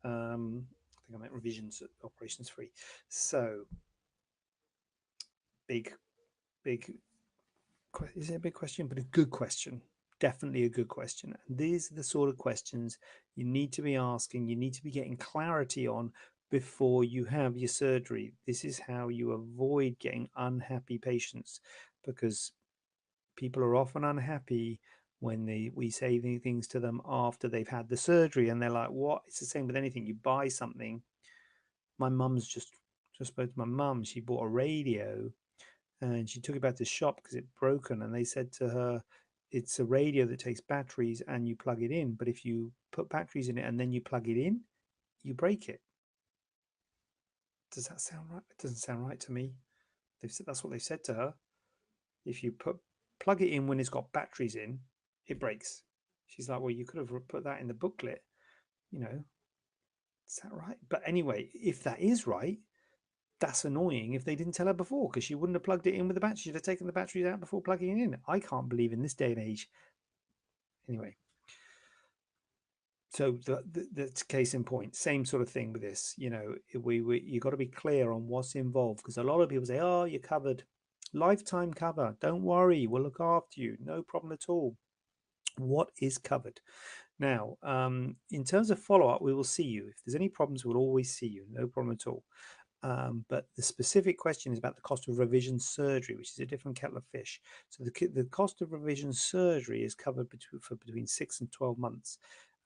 I think I meant revisions at operations free. So big, big. Is it a big question? But a good question. Definitely a good question. And these are the sort of questions you need to be asking. You need to be getting clarity on before you have your surgery. This is how you avoid getting unhappy patients, because people are often unhappy when we say things to them after they've had the surgery, and they're like, "What?" It's the same with anything. You buy something. My mum's just spoke to my mum. She bought a radio, and she took it back to the shop because it broken, and they said to her, it's a radio that takes batteries and you plug it in, but if you put batteries in it and then you plug it in, you break it. Does that sound right? It doesn't sound right to me. They've said that's what they said to her. If you plug it in when it's got batteries in, it breaks. She's like, well, you could have put that in the booklet, you know. Is that right? But anyway, if that is right, that's annoying if they didn't tell her before, because she wouldn't have plugged it in with the batteries. She'd have taken the batteries out before plugging it in. I can't believe in this day and age. Anyway, so that's case in point. Same sort of thing with this. You know, we you got to be clear on what's involved, because a lot of people say, "Oh, you're covered, lifetime cover. Don't worry, we'll look after you. No problem at all." What is covered? Now, in terms of follow up, we will see you. If there's any problems, we'll always see you. No problem at all. But the specific question is about the cost of revision surgery, which is a different kettle of fish. So the cost of revision surgery is covered for between 6 and 12 months.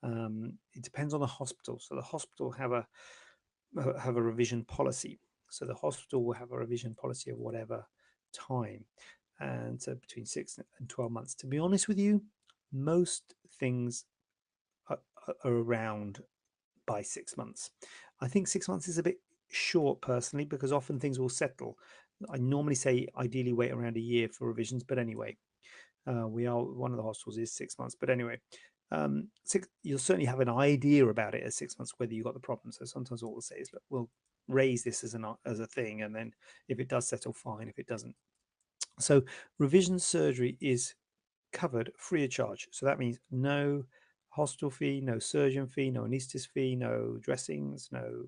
It depends on the hospital. So the hospital have a revision policy. So the hospital will have a revision policy of whatever time, and so between 6 and 12 months. To be honest with you, most things are, are around by 6 months. I think 6 months is a bit short personally, because often things will settle. I normally say ideally wait around a year for revisions, but anyway, we are one of the hospitals is 6 months. But anyway, you'll certainly have an idea about it at 6 months whether you got the problem. So sometimes what we'll say is, look, we'll raise this as a thing, and then if it does settle, fine. If it doesn't, so revision surgery is covered free of charge. So that means no hospital fee, no surgeon fee, no anaesthetist fee, no dressings, no,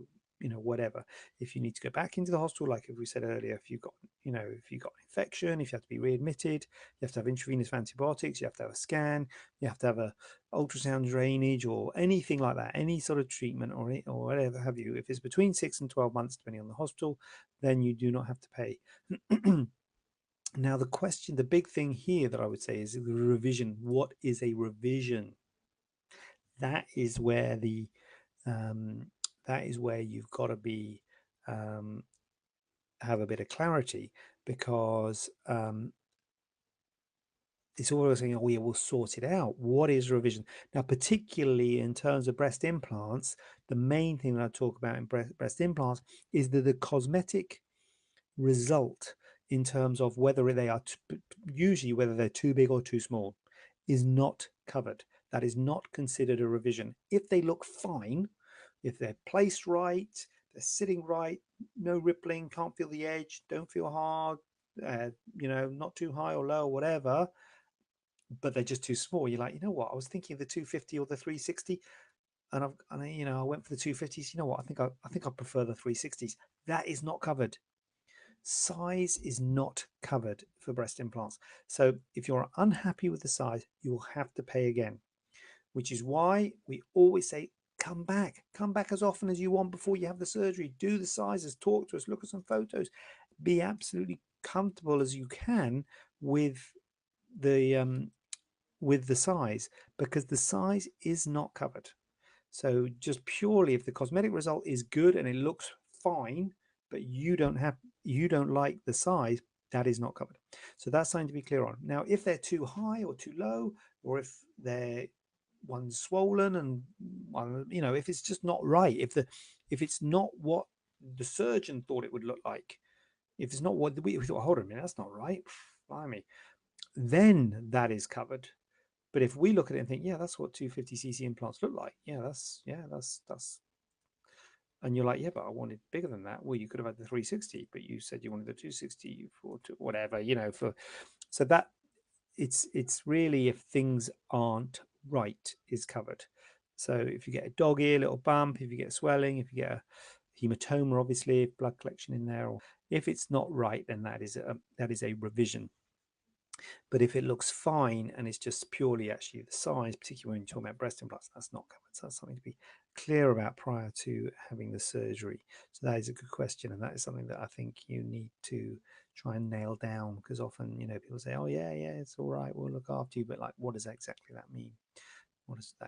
whatever. If you need to go back into the hospital, like we said earlier, if you've got, if you've got an infection, if you have to be readmitted, you have to have intravenous antibiotics, you have to have a scan, you have to have a ultrasound drainage or anything like that, any sort of treatment or whatever have you. If it's between 6 and 12 months, depending on the hospital, then you do not have to pay. Now, the big thing here that I would say is the revision. What is a revision? That is where you've got to be have a bit of clarity, because it's always saying, "Oh, yeah, we'll sort it out." What is revision? Now, particularly in terms of breast implants, the main thing that I talk about in breast implants is that the cosmetic result, in terms of whether they are usually whether they're too big or too small, is not covered. That is not considered a revision. If they look fine, if they're placed right, they're sitting right, no rippling, can't feel the edge, don't feel hard, not too high or low or whatever, but they're just too small. You're like, you know what? I was thinking of the 250 or the 360, and I went for the 250s. You know what? I think I prefer the 360s. That is not covered. Size is not covered for breast implants. So if you're unhappy with the size, you will have to pay again, which is why we always say, come back as often as you want before you have the surgery. Do the sizes, talk to us, look at some photos, be absolutely comfortable as you can with the size, because the size is not covered. So just purely if the cosmetic result is good and it looks fine, but you don't like the size, that is not covered. So that's something to be clear on. Now, if they're too high or too low, or if they're one's swollen and if it's just not right, if it's not what the surgeon thought it would look like, if it's not what we thought, hold on a minute, that's not right, blimey, then that is covered. But if we look at it and think, yeah, that's what 250cc implants look like. That's, and you're like, yeah, but I wanted bigger than that. Well, you could have had the 360, but you said you wanted the 260 for whatever, so that it's really, if things aren't right, is covered. So if you get a dog ear, little bump, if you get swelling, if you get a hematoma, obviously, if blood collection in there, or if it's not right, then that is a revision. But if it looks fine and it's just purely actually the size, particularly when you're talking about breast implants, that's not covered. So that's something to be clear about prior to having the surgery. So that is a good question, and that is something that I think you need to try and nail down, because often, people say, oh yeah, it's all right, we'll look after you, but like, what does exactly that mean? What does that